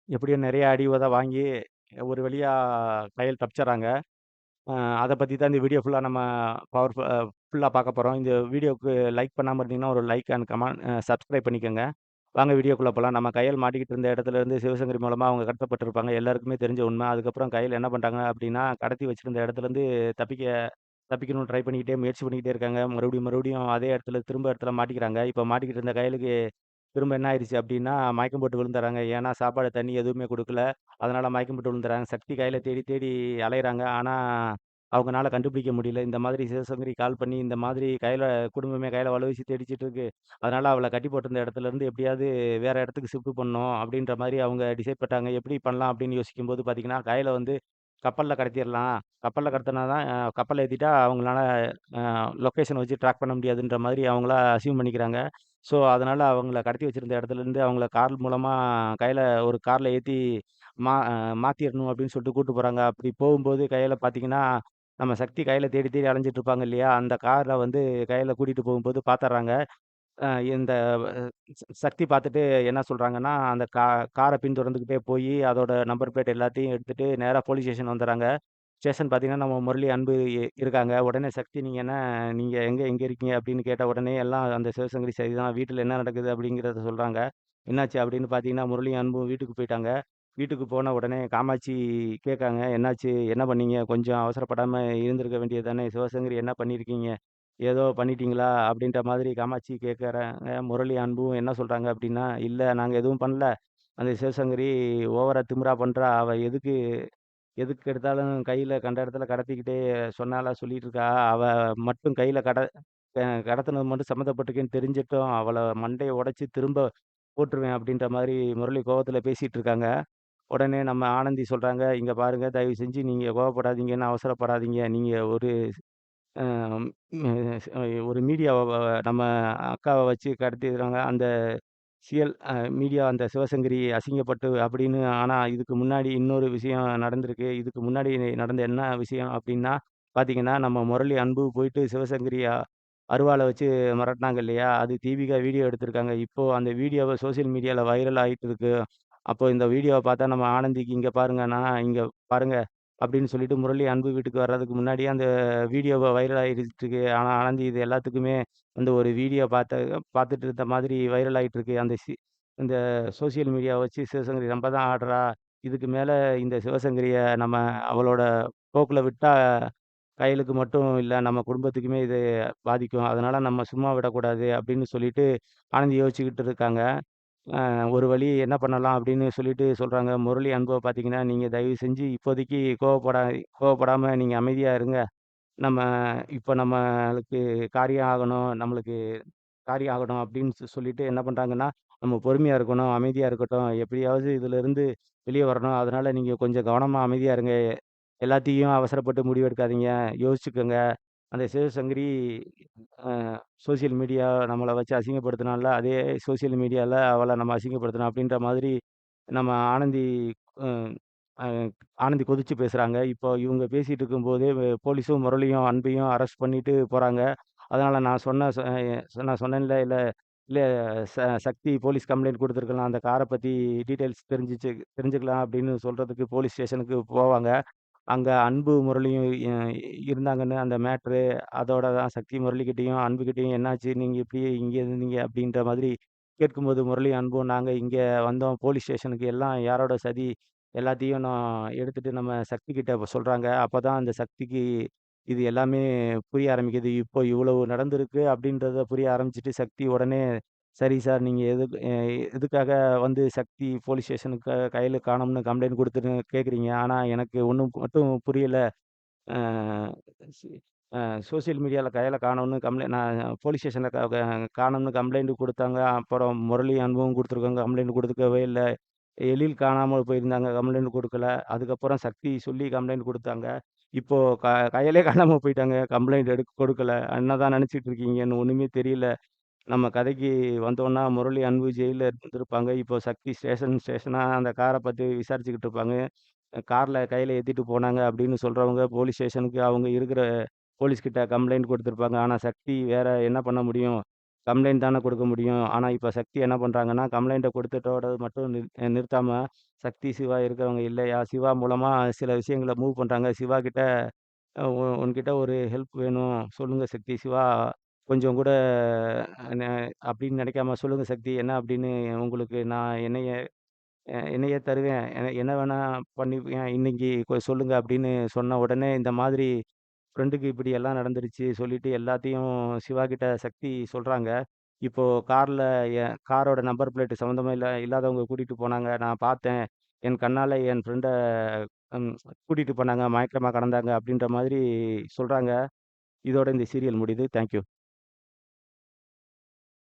எப்படியோ நெறைய அடி உத வாங்கி, ஒரு வழியா கையல் தப்பிச்சர்றாங்க. அ அத பத்தி தான் இந்த வீடியோ ஃபுல்லா நம்ம பவர் ஃபுல்லா பார்க்க போறோம். இந்த வீடியோவுக்கு லைக் பண்ணாம இருந்தீங்கன்னா, ஒரு லைக் அண்ட் கமெண்ட் சப்ஸ்கிரைப் பண்ணிக்கங்க. வாங்க வீடியோக்குள்ள போலாம். நம்ம கையல் மாட்டிக்கிட்டு இருந்த இடத்துலருந்து சிவசங்கரி மூலமா அவங்க கடத்தப்பட்டிருப்பாங்க. எல்லாருக்குமே தெரிஞ்ச உண்ம. அதுக்கப்புறம் கையல் என்ன பண்ட்டாங்க அப்படின்னா, கடத்தி வச்சிருந்த இடத்துலருந்து தப்பிக்க தப்பிக்கணும்னு ட்ரை பண்ணிக்கிட்டே முயற்சி பண்ணிக்கிட்டே இருக்காங்க. மறுபடியும் மறுபடியும் அதே இடத்துல மாட்டிக்கிறாங்க. இப்ப மாட்டிக்கிட்டு இருந்த கையலுக்கு திரும்ப என்ன ஆயிருச்சு அப்டின்னா, மயக்கம் போட்டு விழுந்துர்றாங்க. ஏன்னா, சாப்பாடு, தண்ணி எதுவுமே குடுக்கல. அதனால மயக்கம் போட்டு விழுந்துர்றாங்க. சக்தி கையில தேடி தேடி அலையிறாங்க. ஆனா, அவங்கனால கண்டுபிடிக்க முடியல. இந்த மாதிரி சிவசங்கரி கால் பண்ணி, இந்த மாதிரி குடும்பமே கையில வல வீசி தேடிச்சுட்டு இருக்கு. அதனால அவள கட்டி போட்டிருந்த இடத்துலருந்து எப்படியாவது வேற இடத்துக்கு ஷிஃப்ட் பண்ணணும் அப்படின்ற மாரி அவங்க டிசைட் பண்ணிட்டாங்க. எப்படி பண்ணலாம் அப்படின்னு யோசிக்கும்போது பார்த்தீங்கன்னா, கையில வந்து கப்பல்ல கடத்திர்லாம். கப்பல்ல கடத்துனா தான் கப்பல்ல ஏத்திட்டா அவங்களால லொக்கேஷன் வச்சு ட்ராக் பண்ண முடியாதுன்ற மாதிரி அவங்களா அஸ்யூம் பண்ணிக்கிறாங்க. ஸோ, அதனால அவங்கள கடத்தி வச்சிருந்த இடத்துலருந்து அவங்கள கார் மூலமா கையில ஒரு கார்ல ஏத்தி மா அ மாத்திறணும் அப்படின்னு சொல்லிட்டு கூட்டு போறாங்க. அப்படி போகும்போது கையில பார்த்தீங்கன்னா, நம்ம சக்தி கையில தேடி தேடி அலைஞ்சுட்டு இருப்பாங்க இல்லையா? அந்த கார்ல வந்து கையில கூட்டிட்டு போகும்போது பாத்துர்றாங்க. இந்த சக்தி பார்த்துட்டு என்ன சொல்றாங்கன்னா, அந்த கார பின்தொடர்ந்துகிட்டே போயி, அதோட நம்பர் பிளேட் எல்லாத்தையும் எடுத்துட்டு நேரா போலீஸ் ஸ்டேஷன் வந்துர்றாங்க. ஸ்டேஷன் பார்த்தீங்கன்னா, நம்ம முரளி, அன்பு இருக்காங்க. உடனே சக்தி நீங்க எங்க எங்க இருக்கீங்க? அப்படின்னு கேட்ட உடனே எல்லாம் அந்த சிவசங்கரி சரிதான். வீட்ல என்ன நடக்குது? அப்படிங்கிறத சொல்றாங்க. என்னாச்சு? அப்படின்னு பார்த்தீங்கன்னா, முரளியும், அன்பும் வீட்டுக்கு போயிட்டாங்க. வீட்டுக்கு போன உடனே காமாட்சி கேட்காங்க. என்னாச்சு? என்ன பண்ணீங்க? கொஞ்சம் அவசரப்படாம இருந்திருக்க வேண்டியது தானே! சிவசங்கரி என்ன பண்ணியிருக்கீங்க? ஏதோ பண்ணிட்டீங்களா? அப்படின்ற மாதிரி காமாட்சி கேட்கறாங்க. முரளி, அன்பும் என்ன சொல்றாங்க அப்படின்னா, "இல்ல நாங்க எதுவும் பண்ணல. அந்த சிவசங்கரி ஓவரா திமிரா பண்றா. அவ எதுக்கு எதுக்கு எடுத்தாலும் கையில கண்ட இடத்துல கடத்திக்கிட்டே சொன்னாலா சொல்லிட்டு இருக்கா. அவ மட்டும் கையில கடத்துனது மட்டும் சம்மந்தப்பட்டிருக்கேன்னு தெரிஞ்சுட்டும், அவள மண்டைய உடைச்சு திரும்ப போட்டுருவேன்." அப்படின்ற மாரி முரளி கோவத்துல பேசிட்டு இருக்காங்க. உடனே நம்ம ஆனந்தி சொல்றாங்க, "இங்க பாருங்க, தயவு செஞ்சு நீங்க கோவப்படாதீங்கன்னு அவசரப்படாதீங்க. நீங்க ஒரு அ ம் ஸ் ஒரு மீடியாவ நம்ம அக்காவ வச்சு கடத்திருக்காங்க. அந்த மீடியா அந்த சிவசங்கரி அசிங்கப்பட்டு அப்படின்னு ஆனா இதுக்கு முன்னாடி இன்னொரு விஷயம் நடந்திருக்கு. இதுக்கு முன்னாடி நடந்த என்ன விஷயம் அப்படின்னா, பார்த்தீங்கன்னா, நம்ம முரளி, அன்பு போயிட்டு சிவசங்கரிய அருவாள வச்சு மிரட்டுனாங்க இல்லையா? அது தீபிகா வீடியோ எடுத்திருக்காங்க. இப்போ அந்த வீடியோவ சோசியல் மீடியால வைரல் ஆயிட்டு இருக்கு. அப்போ இந்த வீடியோவ பார்த்தா நம்ம ஆனந்திக்கு இங்க பாருங்க, இங்க பாருங்க அப்படின்னு சொல்லிட்டு முரளி, அன்பு வீட்டுக்கு வர்றதுக்கு முன்னாடியே அந்த வீடியோவ வைரல் ஆயிட்டு இருக்கு. ஆனா ஆனந்தி இது எல்லாத்துக்குமே அந்த ஒரு வீடியோ பார்த்துட்டு இருந்த மாதிரி வைரல் ஆயிட்டு இருக்கு. இந்த சோசியல் மீடியாவ வச்சு சிவசங்கரி ரொம்ப தான் ஆடுறா. இதுக்கு மேல இந்த சிவசங்கரிய நம்ம அவளோட போக்குல விட்டா, கையலுக்கு மட்டும் இல்ல, நம்ம குடும்பத்துக்குமே இது பாதிக்கும். அதனால நம்ம சும்மா விடக்கூடாது அப்படின்னு சொல்லிட்டு ஆனந்தி யோசிச்சுக்கிட்டு இருக்காங்க. ஒரு வழி என்ன பண்ணலாம் அப்படின்னு சொல்லிட்டு சொல்றாங்க. முரளி, அன்புவ பார்த்தீங்கன்னா, நீங்க தயவு செஞ்சு இப்போதைக்கு கோவப்படாம நீங்க அமைதியா இருங்க. நம்ம இப்ப நம்மளுக்கு காரியம் ஆகணும். நம்மளுக்கு காரியம் ஆகட்டும் அப்படின்னு சொல்லிட்டு என்ன பண்றாங்கன்னா, நம்ம பொறுமையா இருக்கணும், அமைதியா இருக்கட்டும். எப்படியாவது இதிலிருந்து வெளிய வரணும். அதனால நீங்க கொஞ்சம் கவனமா அமைதியா இருங்க. எல்லாத்தையும் அவசரப்பட்டு முடிவெடுக்காதீங்க. யோசிச்சுக்கங்க. அந்த சிவசங்கரி அ சோசியல் மீடியா நம்மள வச்சு அசிங்கப்படுத்தினால்ல, அதே சோசியல் மீடியால அவள நம்ம அசிங்கப்படுத்தணும் அப்படின்ற மாதிரி நம்ம அ அ ஆனந்தி கொதிச்சு பேசுறாங்க. இப்போ இவங்க பேசிட்டு இருக்கும்போதே போலீஸும் முரளியும், அன்பையும் அரெஸ்ட் பண்ணிட்டு போறாங்க. அதனால நான் சொன்னேன்ல, இல்ல இல்ல ச சக்தி போலீஸ் கம்ப்ளைண்ட் குடுத்துருக்கலாம். அந்த கார பத்தி டீட்டெயில்ஸ் தெரிஞ்சுக்கலாம் அப்படின்னு சொல்றதுக்கு போலீஸ் ஸ்டேஷனுக்கு போவாங்க. அங்க அன்பு, முரளியும் இருந்தாங்கன்னு அந்த மேட்ரு. அதோட தான் சக்தி முரளிகிட்டயும், அன்புகிட்டயும் என்னாச்சு? நீங்க இப்படி இங்க இருந்தீங்க அப்படின்ற மாதிரி கேட்கும்போது, முரளி, அன்பும் நாங்க இங்க வந்தோம் போலீஸ் ஸ்டேஷனுக்கு. எல்லாம் யாரோட சதி? எல்லாத்தையும் நான் எடுத்துட்டு நம்ம சக்தி கிட்ட சொல்றாங்க. அப்பதான் அந்த சக்திக்கு இது எல்லாமே புரிய ஆரம்பிக்குது. இப்போ இவ்வளவு நடந்திருக்கு அப்படின்றத புரிய ஆரம்பிச்சுட்டு, சக்தி உடனே, "சரி சார், நீங்க எதுக்காக வந்து சக்தி போலீஸ் ஸ்டேஷனுக்கு கையில காணோம்னு கம்ப்ளைண்ட் குடுத்துட்டு கேட்குறீங்க. ஆனா எனக்கு ஒண்ணும் மட்டும் புரியல. அ சி அ சோசியல் மீடியால கையில காணோம்னு நான் போலீஸ் ஸ்டேஷன்ல க க காணோம்னு கம்ப்ளைண்ட் குடுத்தாங்க. அப்புறம் முரளி, அன்பும் குடுத்துருக்காங்க. கம்ப்ளைண்ட் குடுக்கவே இல்ல. எழில் காணாமல் போயிருந்தாங்க. கம்ப்ளைண்ட் குடுக்கல. அதுக்கப்புறம் சக்தி சொல்லி கம்ப்ளைண்ட் குடுத்தாங்க. இப்போ கயலே காணாம போயிட்டாங்க. கம்ப்ளைண்ட் கொடுக்கல. என்னதான் நெனச்சுட்டு இருக்கீங்கன்னு ஒண்ணுமே தெரியல. நம்ம கதைக்கு வந்தோம்னா, முரளி, அன்பு ஜெயில்ல இருந்திருப்பாங்க. இப்போ சக்தி ஸ்டேஷன் ஸ்டேஷனா அந்த கார பத்தி விசாரிச்சுக்கிட்டு இருப்பாங்க. கார்ல கையில ஏத்திட்டு போனாங்க அப்படின்னு சொல்றவங்க போலீஸ் ஸ்டேஷனுக்கு அவங்க இருக்கிற போலீஸ்கிட்ட கம்ப்ளைண்ட் குடுத்துருப்பாங்க. ஆனா சக்தி வேற என்ன பண்ண முடியும்? கம்ப்ளைண்ட் தானே குடுக்க முடியும். ஆனா, இப்ப சக்தி என்ன பண்றாங்கன்னா, கம்ப்ளைண்ட்ட குடுத்துட்டோட மட்டும் நிறுத்தாம, சக்தி, சிவா இருக்கிறவங்க இல்லையா? சிவா மூலமா சில விஷயங்கள மூவ் பண்றாங்க. சிவா கிட்ட உன்கிட்ட ஒரு ஹெல்ப் வேணும். சொல்லுங்க சக்தி. சிவா கொஞ்சம் கூட ந அப்படின்னு நினைக்காம, சொல்லுங்க சக்தி என்ன அப்படின்னு உங்களுக்கு நான் என்னையே தருவேன். என்ன வேணா பண்ணிக்குவேன். இன்னைக்கு சொல்லுங்க அப்படின்னு சொன்ன உடனே, இந்த மாதிரி ஃப்ரெண்டுக்கு இப்படி எல்லாம் நடந்துருச்சு சொல்லிட்டு எல்லாத்தையும் சிவா கிட்ட சக்தி சொல்றாங்க. இப்போ கார்ல காரோட நம்பர் பிளேட் சம்மந்தமே இல்லாதவங்க கூட்டிட்டு போனாங்க. நான் பார்த்தேன். என் கண்ணால என் ஃப்ரெண்ட ம் கூட்டிட்டு போனாங்க. மயக்கமா கடந்தாங்க அப்படின்ற மாதிரி சொல்றாங்க. இதோட இந்த சீரியல் முடியுது. Thank you.